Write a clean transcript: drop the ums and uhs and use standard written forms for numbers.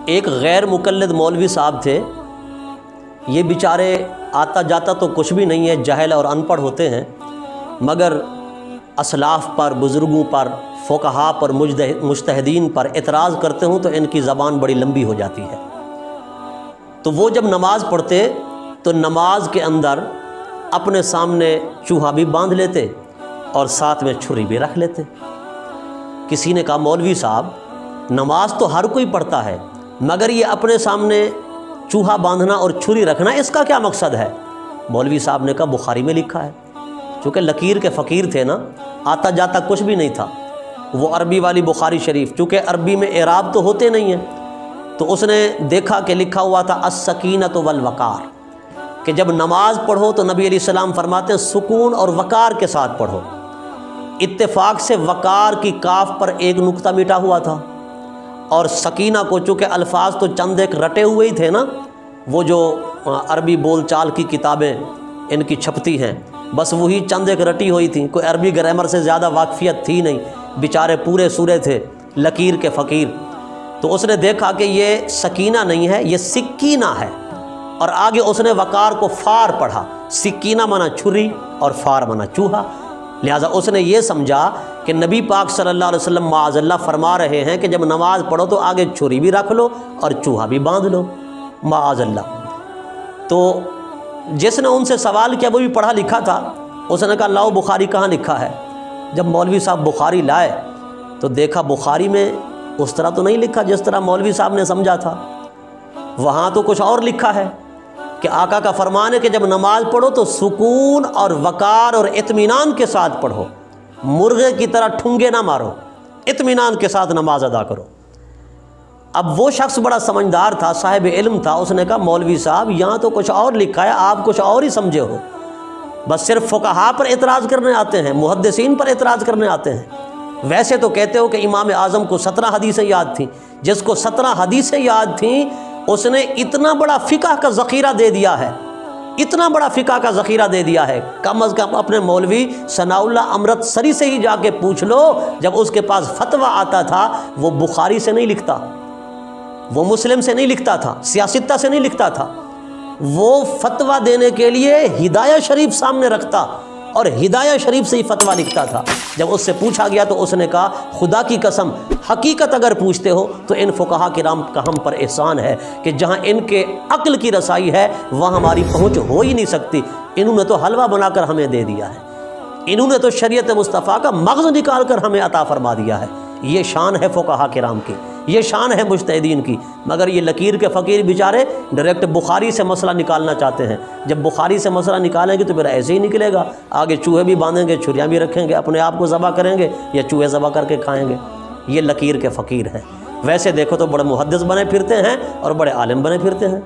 ایک غیر مقلد مولوی صاحب تھے، یہ بیچارے آتا جاتا تو کچھ بھی نہیں ہے، جاہل اور ان پڑھ ہوتے ہیں، مگر اسلاف پر، بزرگوں پر، فقہا پر، مجتہدین پر اعتراض کرتے ہوں تو ان کی زبان بڑی لمبی ہو جاتی ہے۔ تو وہ جب نماز پڑھتے تو نماز کے اندر اپنے سامنے چوہا بھی باندھ لیتے اور ساتھ میں چھری بھی رکھ لیتے۔ کسی نے کہا مولوی صاحب نماز تو ہر کوئی پڑھتا ہے، مگر یہ اپنے سامنے چوہا باندھنا اور چھری رکھنا اس کا کیا مقصد ہے؟ مولوی صاحب نے کہا بخاری میں لکھا ہے۔ چونکہ لکیر کے فقیر تھے نا، آتا جاتا کچھ بھی نہیں تھا، وہ عربی والی بخاری شریف، چونکہ عربی میں اعراب تو ہوتے نہیں ہیں، تو اس نے دیکھا کہ لکھا ہوا تھا السکینۃ والوقار، کہ جب نماز پڑھو تو نبی علیہ السلام فرماتے ہیں سکون اور وقار کے ساتھ پڑھو۔ اتفاق سے وقار کی کاف پر ایک نقطہ مٹا ہوا تھا، اور سکینہ کو چونکہ الفاظ تو چند ایک رٹے ہوئے ہی تھے نا، وہ جو عربی بول چال کی کتابیں ان کی چھپتی ہیں، بس وہی چند ایک رٹی ہوئی تھیں، کوئی عربی گرامر سے زیادہ واقفیت تھی نہیں، بیچارے پورے سورے تھے لکیر کے فقیر۔ تو اس نے دیکھا کہ یہ سکینہ نہیں ہے، یہ سکینہ ہے، اور آگے اس نے وقار کو فار پڑھا، سکینہ مانا چھری اور فار مانا چوہا، لہٰذا اس نے یہ سمجھا کہ نبی پاک صلی اللہ علیہ وسلم معاذ اللہ فرما رہے ہیں کہ جب نماز پڑھو تو آگے چھری بھی رکھ لو اور چوہا بھی باندھ لو، معاذ اللہ۔ تو جس نے ان سے سوال کیا وہ بھی پڑھا لکھا تھا، اس نے کہا لاؤ بخاری کہاں لکھا ہے؟ جب مولوی صاحب بخاری لائے تو دیکھا بخاری میں اس طرح تو نہیں لکھا جس طرح مولوی صاحب نے سمجھا تھا، وہاں تو کچھ اور لکھا ہے کہ آقا کا فرمان ہے کہ جب نماز پڑھو تو سکون اور وقار اور اطمینان کے ساتھ پڑھو، مرغے کی طرح ٹھنگے نہ مارو، اطمینان کے ساتھ نماز ادا کرو۔ اب وہ شخص بڑا سمجھدار تھا، صاحب علم تھا، اس نے کہا مولوی صاحب یہاں تو کچھ اور لکھا ہے، آپ کچھ اور ہی سمجھے ہو، بس صرف فقہا پر اعتراض کرنے آتے ہیں، محدثین پر اعتراض کرنے آتے ہیں۔ ویسے تو کہتے ہو کہ امام اعظم کو 17 حدیثیں یاد تھیں، جس کو 17 حدیثیں یاد تھیں اس نے اتنا بڑا فقہ کا ذخیرہ دے دیا ہے، اتنا بڑا فقہ کا ذخیرہ دے دیا ہے، کم از کم اپنے مولوی ثناء اللہ امرت سری سے ہی جا کے پوچھ لو، جب اس کے پاس فتویٰ آتا تھا وہ بخاری سے نہیں لکھتا، وہ مسلم سے نہیں لکھتا تھا، سیاستہ سے نہیں لکھتا تھا، وہ فتویٰ دینے کے لیے ہدایہ شریف سامنے رکھتا اور ہدایہ شریف سے ہی فتویٰ لکھتا تھا۔ جب اس سے پوچھا گیا تو اس نے کہا خدا کی قسم حقیقت اگر پوچھتے ہو تو ان فقہا کرام کا ہم پر احسان ہے کہ جہاں ان کے عقل کی رسائی ہے وہاں ہماری پہنچ ہو ہی نہیں سکتی، انہوں نے تو حلوہ بنا کر ہمیں دے دیا ہے، انہوں نے تو شریعت مصطفیٰ کا مغز نکال کر ہمیں عطا فرما دیا ہے۔ یہ شان ہے فقہا کرام کی، یہ شان ہے مجتہدین کی، مگر یہ لکیر کے فقیر بیچارے ڈائریکٹ بخاری سے مسئلہ نکالنا چاہتے ہیں۔ جب بخاری سے مسئلہ نکالیں گے تو پھر ایسے ہی نکلے گا، آگے چوہے بھی باندھیں گے، چھریاں بھی رکھیں گے، اپنے آپ کو ذبح کریں گے یا چوہے ذبح کر کے کھائیں گے۔ یہ لکیر کے فقیر ہیں، ویسے دیکھو تو بڑے محدث بنے پھرتے ہیں اور بڑے عالم بنے پھرتے ہیں۔